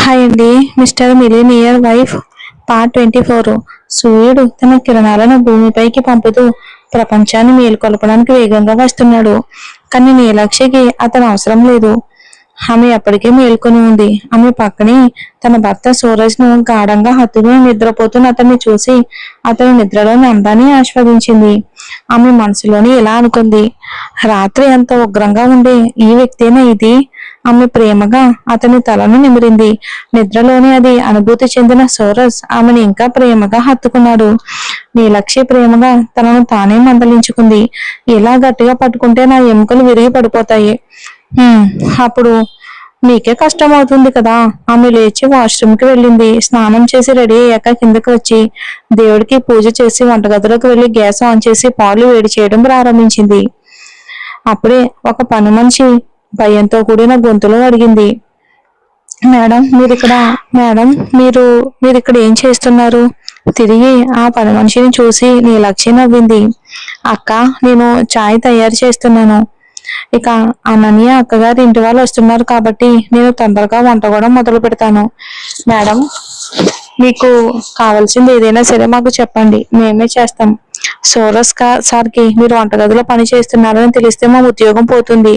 Hi అండి. Mister millionaire wife part 24. సూర్యుడు తన కిరణాలను భూమిపైకి పంపుతూ ప్రపంచాన్ని మేలుకొల్పడానికి వేగంగా వస్తున్నాడు. కానీ నీలాక్షికి అతను అవసరం లేదు. ఆమె ఎప్పటికీ మేల్కొని ఉంది. ఆమె పక్కనే తన భర్త సూరజ్ ను గాఢంగా హత్తుకుని నిద్రపోతున్న అతన్ని చూసి అతని నిద్రలోని అందాన్ని ఆస్వాదించింది. ఆమె మనసులోని ఇలా అనుకుంది, రాత్రి అంత ఉగ్రంగా ఉండే ఈ వ్యక్తేనా ఇది? ఆమె ప్రేమగా అతని తలను నిమిరింది. నిద్రలోనే అది అనుభూతి చెందిన సూరజ్ ఆమెను ఇంకా ప్రేమగా హత్తుకున్నాడు. నీలక్షి ప్రేమగా తనను తానే మందలించుకుంది. ఇలా గట్టిగా పట్టుకుంటే నా ఎముకలు విరిగి పడిపోతాయి. అప్పుడు నీకే కష్టం అవుతుంది కదా. ఆమె లేచి వాష్రూమ్ కి వెళ్ళింది. స్నానం చేసి రెడీ అయ్యాక కిందకి వచ్చి దేవుడికి పూజ చేసి వంటగదిలోకి వెళ్లి గ్యాస్ ఆన్ చేసి పాలు వేడి చేయడం ప్రారంభించింది. అప్పుడే ఒక పని మనిషి భయంతో కూడిన గొంతులో అడిగింది, మేడం మేడం మీరు ఇక్కడ ఏం చేస్తున్నారు? తిరిగి ఆ పని మనిషిని చూసి నీలక్షి నవ్వింది. అక్క, నేను చాయ్ తయారు చేస్తున్నాను. ఇక అనన్య అక్కగారి ఇంటి వాళ్ళు వస్తున్నారు కాబట్టి నేను తొందరగా వంట కూడా మొదలు పెడతాను. మేడం, మీకు కావాల్సింది ఏదైనా సరే మాకు చెప్పండి, మేమే చేస్తాం. సూరజ్ సార్కి మీరు వంటగదిలో పని చేస్తున్నారని తెలిస్తే మా ఉద్యోగం పోతుంది.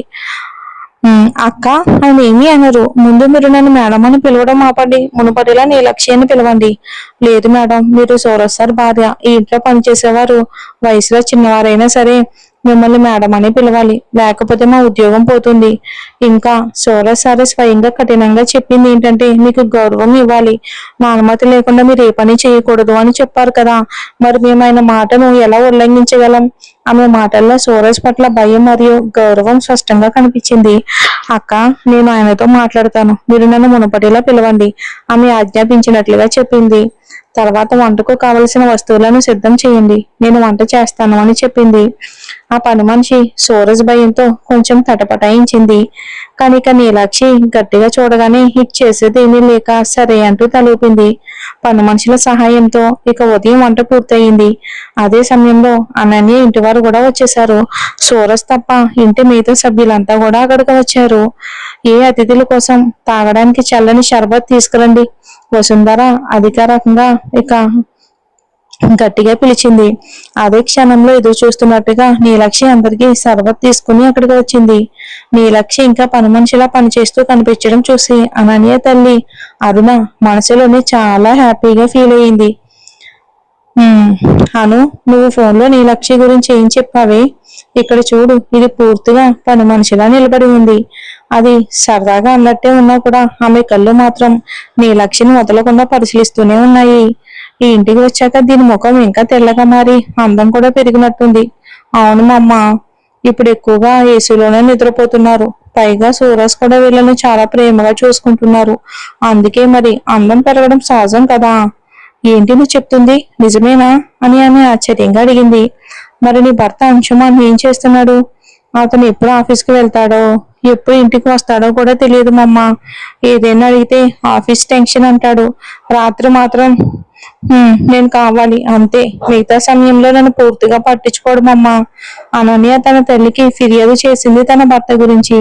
అక్క, ఆయన ఏమీ అనరు. ముందు మీరు నన్ను మేడం అని పిలవడం ఆపండి. మునుపటిలా నీలక్షి అని పిలవండి. లేదు మేడం, మీరు సూరజ్ సార్ భార్య. ఈ ఇంట్లో పనిచేసేవారు వయసులో చిన్నవారైనా సరే మిమ్మల్ని మేడం అని పిలవాలి, లేకపోతే మా ఉద్యోగం పోతుంది. ఇంకా సూరజ్ సార్ స్వయంగా కఠినంగా చెప్పింది ఏంటంటే మీకు గౌరవం ఇవ్వాలి, నా అనుమతి లేకుండా మీరు ఏ పని చేయకూడదు అని చెప్పారు కదా. మరి మేము ఆయన మాటను ఎలా ఉల్లంఘించగలం? ఆమె మాటల్లో సూరజ్ పట్ల భయం మరియు గౌరవం స్పష్టంగా కనిపించింది. అక్క, నేను ఆయనతో మాట్లాడతాను, మీరు నన్ను మునుపటిలా పిలవండి, ఆమె ఆజ్ఞాపించినట్లుగా చెప్పింది. తర్వాత వంటకు కావలసిన వస్తువులను సిద్ధం చేయండి, నేను వంట చేస్తాను అని చెప్పింది. ఆ పని మనిషి సూరజ్ భయంతో కొంచెం తటపటాయించింది. కానీ ఇక నీలాక్షి గట్టిగా చూడగానే హిట్ చేసేది ఏమీ లేక సరే అంటూ తలూపింది. పని మనుషుల సహాయంతో ఇక ఉదయం వంట పూర్తయింది. అదే సమయంలో అనన్య ఇంటి వారు కూడా వచ్చేశారు. సూరజ్ తప్ప ఇంటి మిగతా సభ్యులంతా కూడా అక్కడికి వచ్చారు. ఏ అతిథుల కోసం తాగడానికి చల్లని షర్బత్ తీసుకురండి, వసుంధర అధికారికంగా ఇక గట్టిగా పిలిచింది. అదే క్షణంలో ఎదురు చూస్తున్నట్టుగా నీలక్షి అందరికీ సర్బత్ తీసుకుని అక్కడికి వచ్చింది. నీలక్షి ఇంకా పని మనిషిలా పనిచేస్తూ కనిపించడం చూసి అనన్య తల్లి అరుణ మనసులోనే చాలా హ్యాపీగా ఫీల్ అయ్యింది. అను, నువ్వు ఫోన్లో నీలక్షి గురించి ఏం చెప్పావే? ఇక్కడ చూడు, ఇది పూర్తిగా పని మనిషిలా నిలబడి ఉంది. అది సరదాగా అన్నట్టే ఉన్నా కూడా ఆమె కళ్ళు మాత్రం నీలక్షిని వదలకుండా పరిశీలిస్తూనే ఉన్నాయి. ఈ ఇంటికి వచ్చాక దీని ముఖం ఇంకా తెల్లగా మారి అందం కూడా పెరిగినట్టుంది. అవును మమ్మ, ఇప్పుడు ఎక్కువగా ఏసీలోనే నిద్రపోతున్నారు. పైగా సూరజ్ కూడా వీళ్ళని చాలా ప్రేమగా చూసుకుంటున్నారు. అందుకే మరి అందం పెరగడం సహజం కదా. ఏంటి నువ్వు చెప్తుంది, నిజమేనా అని ఆమె ఆశ్చర్యంగా అడిగింది. మరి నీ భర్త అంశుమాన్ ఏం చేస్తున్నాడు? అతను ఎప్పుడు ఆఫీస్కి వెళ్తాడో ఎప్పుడు ఇంటికి వస్తాడో కూడా తెలియదు మమ్మ. ఏదైనా అడిగితే ఆఫీస్ టెన్షన్ అంటాడు. రాత్రి మాత్రం నేను కావాలి అంతే, మిగతా సమయంలో నన్ను పూర్తిగా పట్టించుకోవడం అమ్మ. అనన్య తన తల్లికి ఫిర్యాదు చేసింది తన భర్త గురించి.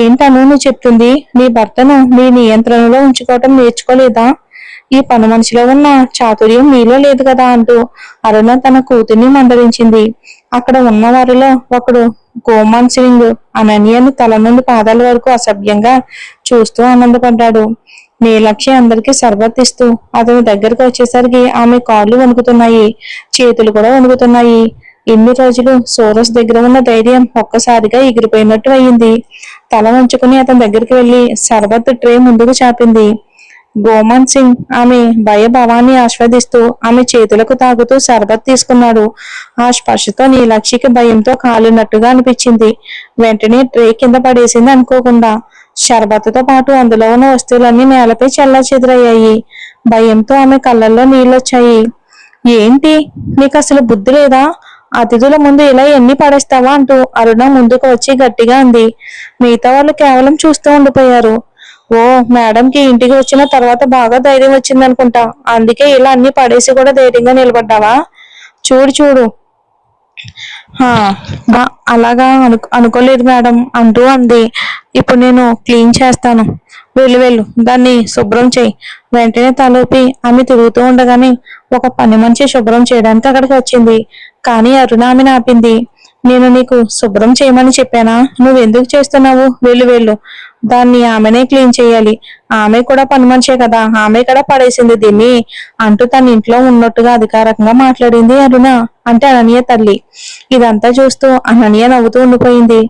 ఏంటను నువ్వు చెప్తుంది? నీ భర్తను నీ నియంత్రణలో ఉంచుకోవటం నేర్చుకోలేదా? ఈ పని మనిషిలో ఉన్న చాతుర్యం మీలో లేదు కదా అంటూ అరుణ తన కూతుర్ని మందలించింది. అక్కడ ఉన్న వారిలో ఒకడు గోమాన్ సింగ్ అనన్యను తల నుండి పాదాల వరకు అసభ్యంగా చూస్తూ ఆనందపడ్డాడు. నీలక్షి అందరికీ సర్బత్ ఇస్తూ అతని దగ్గరకు వచ్చేసరికి ఆమె కాళ్ళు వణుకుతున్నాయి, చేతులు కూడా వణుకుతున్నాయి. ఇన్ని రోజులు సూరజ్ దగ్గర ఉన్న ధైర్యం ఒక్కసారిగా ఎగిరిపోయినట్టు అయింది. తల వంచుకుని అతని దగ్గరికి వెళ్లి సర్బత్ ట్రే ముందుకు చాపింది. గోమాన్ సింగ్ ఆమె భయభావాన్ని ఆస్వాదిస్తూ ఆమె చేతులకు తాగుతూ సర్బత్ తీసుకున్నాడు. ఆ స్పర్శతో నీలక్షికి భయంతో కాలినట్టుగా అనిపించింది. వెంటనే ట్రే కింద పడేసింది అనుకోకుండా. షర్బత్తుతో పాటు అందులో ఉన్న వస్తువులన్నీ నేలపై చెల్లాచెదురయ్యాయి. భయంతో ఆమె కళ్ళల్లో నీళ్ళొచ్చాయి. ఏంటి, నీకు అసలు బుద్ధి లేదా? అతిథుల ముందు ఇలా ఎన్ని పడేస్తావా అంటూ అరుణ ముందుకు వచ్చి గట్టిగా అంది. మిగతా వాళ్ళు కేవలం చూస్తూ ఉండిపోయారు. ఓ, మేడంకి ఇంటికి వచ్చిన తర్వాత బాగా ధైర్యం వచ్చిందనుకుంటా, అందుకే ఇలా అన్ని పడేసి కూడా ధైర్యంగా నిలబడ్డావా? చూడు చూడు, హా, అలాగా అనుకోలేదు మేడం అంటూ అంది. ఇప్పుడు నేను క్లీన్ చేస్తాను. వెళ్ళు వెళ్ళు, దాన్ని శుభ్రం చేయి. వెంటనే తలూపి ఆమె తిరుగుతూ ఉండగానే ఒక పని మనిషి శుభ్రం చేయడానికి అక్కడికి వచ్చింది. కానీ అరుణ ఆమెను ఆపింది. నేను నీకు శుభ్రం చేయమని చెప్పానా? నువ్వెందుకు చేస్తున్నావు? వెళ్ళు వెళ్ళు, దాన్ని ఆమెనే క్లీన్ చేయాలి. ఆమె కూడా పని మనిషే కదా, ఆమె కూడా పడేసింది దీన్ని అంటూ తన ఇంట్లో ఉన్నట్టుగా అధికారికంగా మాట్లాడింది అరుణ, అంటే అనన్య తల్లి. ఇదంతా చూస్తూ అనన్య నవ్వుతూ ఉండిపోయింది.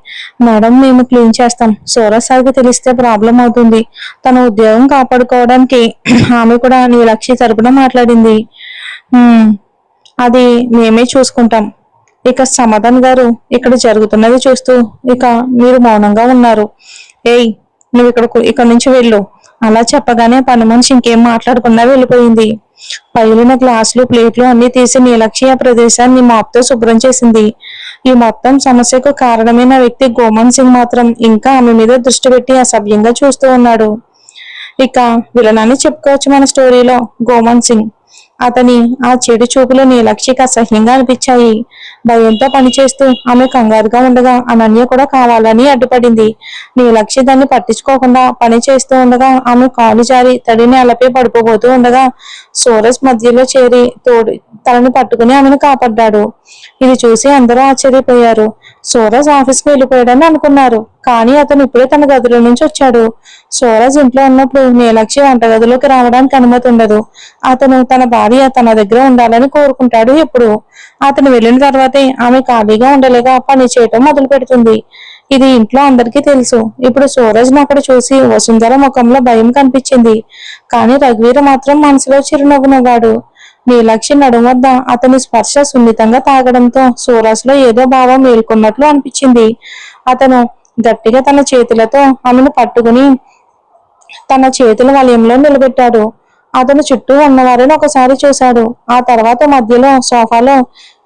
మేడం, మేము క్లీన్ చేస్తాం. సూరజ్ సార్కి తెలిస్తే ప్రాబ్లం అవుతుంది. తన ఉద్యోగం కాపాడుకోవడానికి ఆమె కూడా నీలక్షి తరపున మాట్లాడింది. అది మేమే చూసుకుంటాం. ఇక సమాధాన్ గారు ఇక్కడ జరుగుతున్నది చూస్తూ ఇక మీరు మౌనంగా ఉన్నారు. ఏయ్, నువ్వు ఇక్కడ నుంచి వెళ్ళు. అలా చెప్పగానే పని మనిషి ఇంకేం మాట్లాడకుండా వెళ్ళిపోయింది. పగిలిన గ్లాసులు ప్లేట్లు అన్ని తీసి నీలక్షి ఆ ప్రదేశాన్ని మాప్తో శుభ్రం చేసింది. ఈ మొత్తం సమస్యకు కారణమైన వ్యక్తి గోమన్ సింగ్ మాత్రం ఇంకా ఆమె మీద దృష్టి పెట్టి అసభ్యంగా చూస్తూ ఉన్నాడు. ఇక విలనాన్ని చెప్పుకోవచ్చు మన స్టోరీలో, గోమన్ సింగ్. అతని ఆ చెడు చూపులు నీలక్షికి అసహ్యంగా అనిపించాయి. భయంతో పనిచేస్తూ ఆమె కంగారుగా ఉండగా అనన్య కూడా కావాలని అడ్డుపడింది. నీలక్షి దాన్ని పట్టించుకోకుండా పని చేస్తూ ఉండగా ఆమె కాలు జారి తడిని అలపై పడిపోబోతూ ఉండగా సూరజ్ మధ్యలో చేరి తనని పట్టుకుని ఆమెను కాపాడ్డాడు. ఇది చూసి అందరూ ఆశ్చర్యపోయారు. సూరజ్ ఆఫీస్కి వెళ్ళిపోయాడని అనుకున్నారు. కానీ అతను ఇప్పుడే తన గదిలో నుంచి వచ్చాడు. సూరజ్ ఇంట్లో ఉన్నప్పుడు నీలక్షి వంటగదిలోకి రావడానికి అనుమతి ఉండదు. అతను తన భార్య తన దగ్గర ఉండాలని కోరుకుంటాడు. ఎప్పుడు అతను వెళ్ళిన తర్వాతే ఆమె ఖాళీగా ఉండలేక పని చేయటం మొదలు పెడుతుంది. ఇది ఇంట్లో అందరికీ తెలుసు. ఇప్పుడు సూరజ్ అక్కడ చూసి వసుంధర ముఖంలో భయం కనిపించింది. కానీ రఘువీర మాత్రం మనసులో చిరునవ్వు నవ్వాడు. నీలక్షి నడుం వద్ద అతని స్పర్శ సున్నితంగా తాగడంతో సూరజ్ లో ఏదో భావం మేల్కొన్నట్లు అనిపించింది. అతను గట్టిగా తన చేతులతో ఆమెను పట్టుకుని తన చేతుల వలయంలో నిలబెట్టాడు. అతను చుట్టూ ఉన్నవారిని ఒకసారి చూశాడు. ఆ తర్వాత మధ్యలో సోఫాలో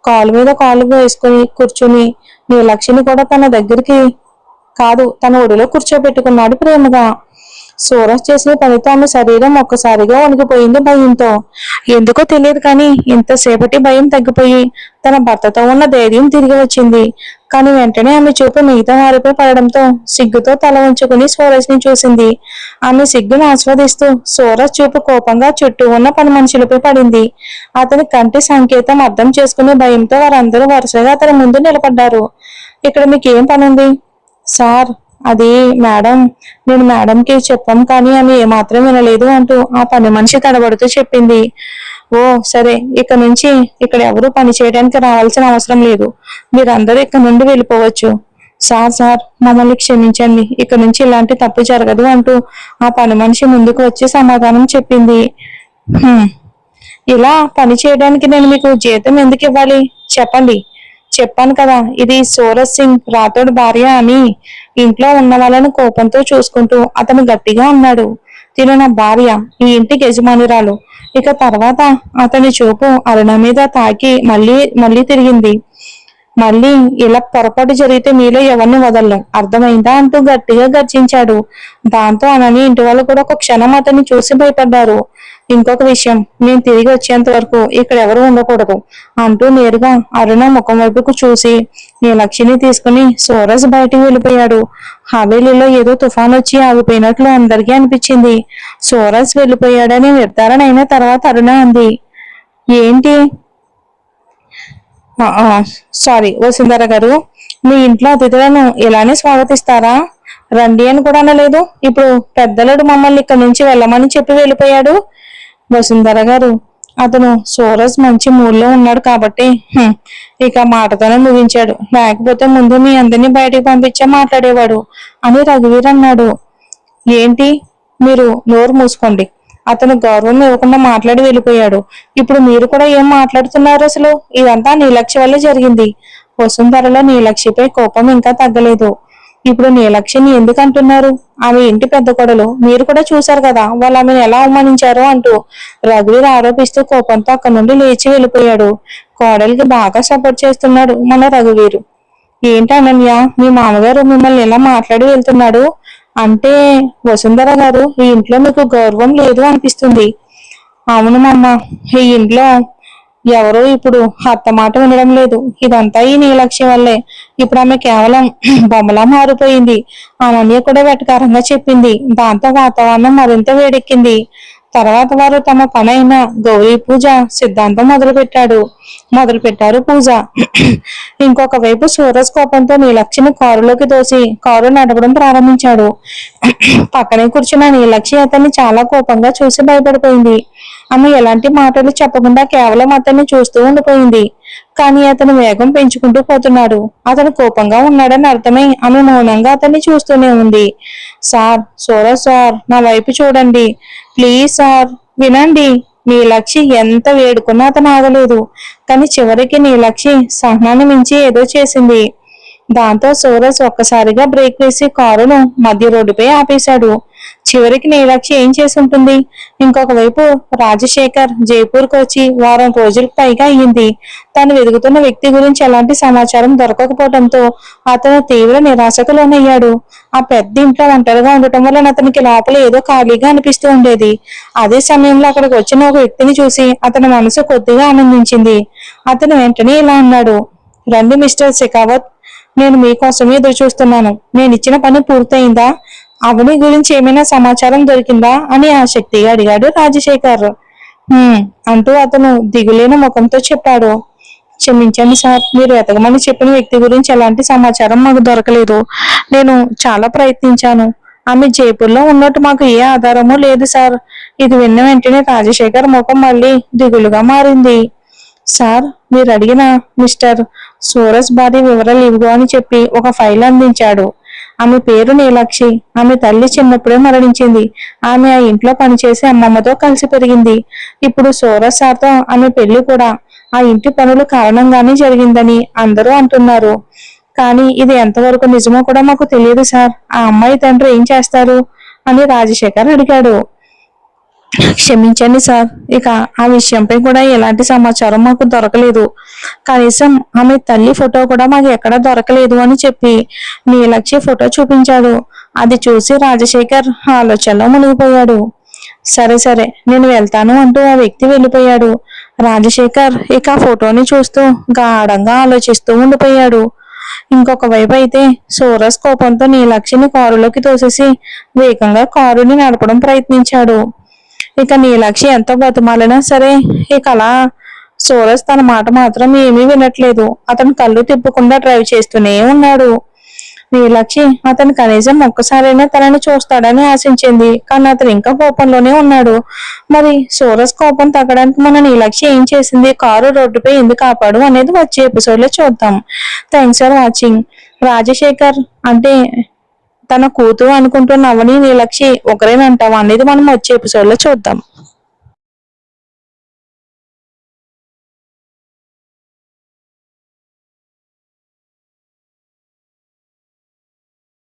కాలు మీద కాలు వేసుకుని కూర్చుని నీలక్షిని కూడా తన దగ్గరికి కాదు తన ఒడిలో కూర్చోబెట్టుకున్నాడు ప్రేమగా. సూరజ్ చేసిన పనితో ఆమె శరీరం ఒక్కసారిగా వణికిపోయింది భయంతో. ఎందుకో తెలియదు కానీ ఇంతసేపటి భయం తగ్గిపోయి తన భర్తతో ఉన్న ధైర్యం తిరిగి వచ్చింది. కానీ వెంటనే ఆమె చూపు మిగతా వారిపై పడడంతో సిగ్గుతో తల ఉంచుకుని సూరజ్ ని చూసింది. ఆమె సిగ్గును ఆస్వాదిస్తూ సూరజ్ చూపు కోపంగా చుట్టూ ఉన్న పని మనుషులపై పడింది. అతని కంటి సంకేతం అర్థం చేసుకునే భయంతో వారందరూ వరుసగా అతని ముందు నిలబడ్డారు. ఇక్కడ మీకేం పనుంది? సార్, అది మేడం, నేను మేడంకి చెప్పాం కానీ ఆమె ఏమాత్రం వినలేదు అంటూ ఆ పని మనిషి తడబడుతూ చెప్పింది. ఓ సరే, ఇక నుంచి ఇక్కడ ఎవరూ పని చేయడానికి రావాల్సిన అవసరం లేదు. మీరందరూ ఇక్కడ నుండి వెళ్ళిపోవచ్చు. సార్ సార్, మమ్మల్ని క్షమించండి, ఇక నుంచి ఇలాంటి తప్పు జరగదు అంటూ ఆ పని మనిషి ముందుకు వచ్చి సమాధానం చెప్పింది. ఇలా పని చేయడానికి నేను మీకు జీతం ఎందుకు ఇవ్వాలి చెప్పండి. చెప్పాను కదా, ఇది సూరజ్ సింగ్ రాథోడ్ భార్య అని. ఇంట్లో ఉన్న వాళ్ళని కోపంతో చూసుకుంటూ అతను గట్టిగా అన్నాడు. తిను నా భార్య, ఈ ఇంటికి యజమానురాలు. ఇక తర్వాత అతని చూపు అరుణ మీద తాకి మళ్ళీ తిరిగింది. మళ్ళీ ఇలా పొరపాటు జరిగితే మీలో ఎవరిని వదలను, అర్థమైందా అంటూ గట్టిగా గర్జించాడు. దాంతో అనని ఇంటి వాళ్ళు కూడా ఒక క్షణం అతన్ని చూసి భయపడ్డారు. ఇంకొక విషయం, నేను తిరిగి వచ్చేంత వరకు ఇక్కడ ఎవరు ఉండకూడదు అంటూ నేరుగా అరుణ ముఖం వైపుకు చూసి నీలక్షిని తీసుకుని సూరజ్ బయటికి వెళ్ళిపోయాడు. హవేలీలో ఏదో తుఫాన్ వచ్చి ఆగిపోయినట్లు అందరికీ అనిపించింది. సూరజ్ వెళ్ళిపోయాడని నిర్ధారణ అయిన తర్వాత అరుణ అంది, ఏంటి? సారీ వసుంధర గారు, మీ ఇంట్లో అతిథులను ఇలానే స్వాగతిస్తారా? రండి అని కూడా అనలేదు. ఇప్పుడు పెద్దలుడు మమ్మల్ని ఇక్కడి నుంచి వెళ్ళమని చెప్పి వెళ్ళిపోయాడు. వసుంధర గారు, అతను సూరజ్ మంచి మూడ్లో ఉన్నాడు కాబట్టి ఇక మాటతోనే ముగించాడు. లేకపోతే ముందు మీ అందరినీ బయటికి పంపించే మాట్లాడేవాడు అని రఘువీర్ అన్నాడు. ఏంటి? మీరు నోరు మూసుకోండి. అతను గౌరవం ఇవ్వకుండా మాట్లాడి వెళ్ళిపోయాడు. ఇప్పుడు మీరు కూడా ఏం మాట్లాడుతున్నారు? అసలు ఇదంతా నీలక్షి వల్ల జరిగింది. వసుంధరలో నీలక్షిపై కోపం ఇంకా తగ్గలేదు. ఇప్పుడు నీలక్షిని ఎందుకు అంటున్నారు? ఆమె ఇంటి పెద్ద కొడలు, మీరు కూడా చూశారు కదా వాళ్ళు ఆమెను ఎలా అవమానించారో అంటూ రఘువీర్ ఆరోపిస్తూ కోపంతో అక్కడి నుండి లేచి వెళ్ళిపోయాడు. కోడలికి బాగా సపోర్ట్ చేస్తున్నాడు మన రఘువీరు. ఏంటి అనన్య, మీ మామగారు మిమ్మల్ని ఎలా మాట్లాడి వెళ్తున్నాడు అంటే? వసుంధర గారు, ఈ ఇంట్లో మీకు గౌరవం లేదు అనిపిస్తుంది. అవును మమ్మ, ఈ ఇంట్లో ఎవరూ ఇప్పుడు అత్త మాట వినడం లేదు. ఇదంతా ఈ నీలక్ష్మి వల్లే. ఇప్పుడు ఆమె కేవలం బొమ్మలా మారిపోయింది. అనన్య కూడా వెటకారంగా చెప్పింది. దాంతో వాతావరణం మరింత వేడెక్కింది. తర్వాత వారు తమ పనైన గౌరీ పూజ సిద్ధాంతం మొదలు పెట్టారు పూజ. ఇంకొక వైపు సూరజ్ కోపంతో నీలక్ష్మిని కారులోకి తోసి కారు నడపడం ప్రారంభించాడు. పక్కనే కూర్చున్న నీలక్ష్మి అతన్ని చాలా కోపంగా చూసి భయపడిపోయింది. ఆమె ఎలాంటి మాటలు చెప్పకుండా కేవలం అతన్ని చూస్తూ ఉండిపోయింది. కానీ అతను వేగం పెంచుకుంటూ పోతున్నాడు. అతను కోపంగా ఉన్నాడని అర్థమై ఆమె మౌనంగా అతన్ని చూస్తూనే ఉంది. సార్, సూరజ్ సార్, నా వైపు చూడండి ప్లీజ్ సార్, వినండి. నీలక్ష్మి ఎంత వేడుకున్నా అతను ఆగలేదు. కానీ చివరికి నీలక్ష్మి సహనాన్ని మించి ఏదో చేసింది. దాంతో సూరజ్ ఒక్కసారిగా బ్రేక్ వేసి కారును మధ్య రోడ్డుపై ఆపేశాడు. చివరికి నీలాక్షి ఏం చేసి ఉంటుంది? ఇంకొక వైపు రాజశేఖర్ జైపూర్ కు వచ్చి వారం రోజులకు పైగా అయ్యింది. తాను వెతుకుతున్న వ్యక్తి గురించి ఎలాంటి సమాచారం దొరకకపోవడంతో అతను తీవ్ర నిరాశకు లోనయ్యాడు. ఆ పెద్ద ఇంట్లో ఒంటరిగా ఉండటం వల్ల అతనికి లోపల ఏదో ఖాళీగా అనిపిస్తూ ఉండేది. అదే సమయంలో అక్కడికి వచ్చిన ఒక వ్యక్తిని చూసి అతని మనసు కొద్దిగా ఆనందించింది. అతను వెంటనే ఇలా అన్నాడు, రండి మిస్టర్ శెకావత్, నేను మీకోసమే ఎదురు చూస్తున్నాను. నేను ఇచ్చిన పని పూర్తయిందా? అవని గురించి ఏమైనా సమాచారం దొరికిందా అని ఆసక్తిగా అడిగాడు రాజశేఖర్. అంటూ అతను దిగులేని ముఖంతో చెప్పాడు. క్షమించండి సార్, మీరు వెతకమని చెప్పిన వ్యక్తి గురించి ఎలాంటి సమాచారం మాకు దొరకలేదు. నేను చాలా ప్రయత్నించాను. ఆమె జైపూర్లో ఉన్నట్టు మాకు ఏ ఆధారమూ లేదు సార్. ఇది విన్న వెంటనే రాజశేఖర్ ముఖం మళ్ళీ దిగులుగా మారింది. సార్, మీరు అడిగిన మిస్టర్ సూరజ్ భార్య వివరాలు ఇవ్వు అని చెప్పి ఒక ఫైల్ అందించాడు. ఆమె పేరు నీలాక్షి. ఆమె తల్లి చిన్నప్పుడే మరణించింది. ఆమె ఆ ఇంట్లో పనిచేసి అమ్మమ్మతో కలిసి పెరిగింది. ఇప్పుడు సూరజ్ సార్తో ఆమె పెళ్లి కూడా ఆ ఇంటి పనుల కారణంగానే జరిగిందని అందరూ అంటున్నారు. కానీ ఇది ఎంతవరకు నిజమో కూడా మాకు తెలియదు సార్. ఆ అమ్మాయి తండ్రి ఏం చేస్తారు అని రాజశేఖర్ అడిగాడు. క్షమించండి సార్, ఇక ఆ విషయంపై కూడా ఎలాంటి సమాచారం మాకు దొరకలేదు. కనీసం ఆమె తల్లి ఫోటో కూడా మాకు ఎక్కడా దొరకలేదు అని చెప్పి నీలక్షి ఫోటో చూపించాడు. అది చూసి రాజశేఖర్ ఆలోచనలో మునిగిపోయాడు. సరే సరే, నేను వెళ్తాను అంటూ ఆ వ్యక్తి వెళ్ళిపోయాడు. రాజశేఖర్ ఇక ఆ ఫోటోని చూస్తూ గాఢంగా ఆలోచిస్తూ ఉండిపోయాడు. ఇంకొక వైపు అయితే సూరజ్ కోపంతో నీలక్షిని కారులోకి తోసేసి వేగంగా కారుని నడపడం ప్రయత్నించాడు. ఇక నీలాక్షి ఎంతో బతిమాలినా సరే ఇక అలా సూరజ్ తన మాట మాత్రం ఏమీ వినట్లేదు. అతను కళ్ళు తిప్పకుండా డ్రైవ్ చేస్తూనే ఉన్నాడు. నీలాక్షి అతను కనీసం ఒక్కసారైనా తనని చూస్తాడని ఆశించింది. కానీ అతను ఇంకా కోపంలోనే ఉన్నాడు. మరి సూరజ్ కోపం తగ్గడానికి మన నీలాక్షి ఏం చేసింది, కారు రోడ్డుపై ఎందుకు ఆపాడు అనేది వచ్చే ఎపిసోడ్ లో చూద్దాం. Thanks for watching. రాజశేఖర్ అంటే తన కూతురు అనుకుంటున్న అవని నీలక్షి ఒకరేనంటావా అనేది మనం వచ్చే ఎపిసోడ్ లో చూద్దాం.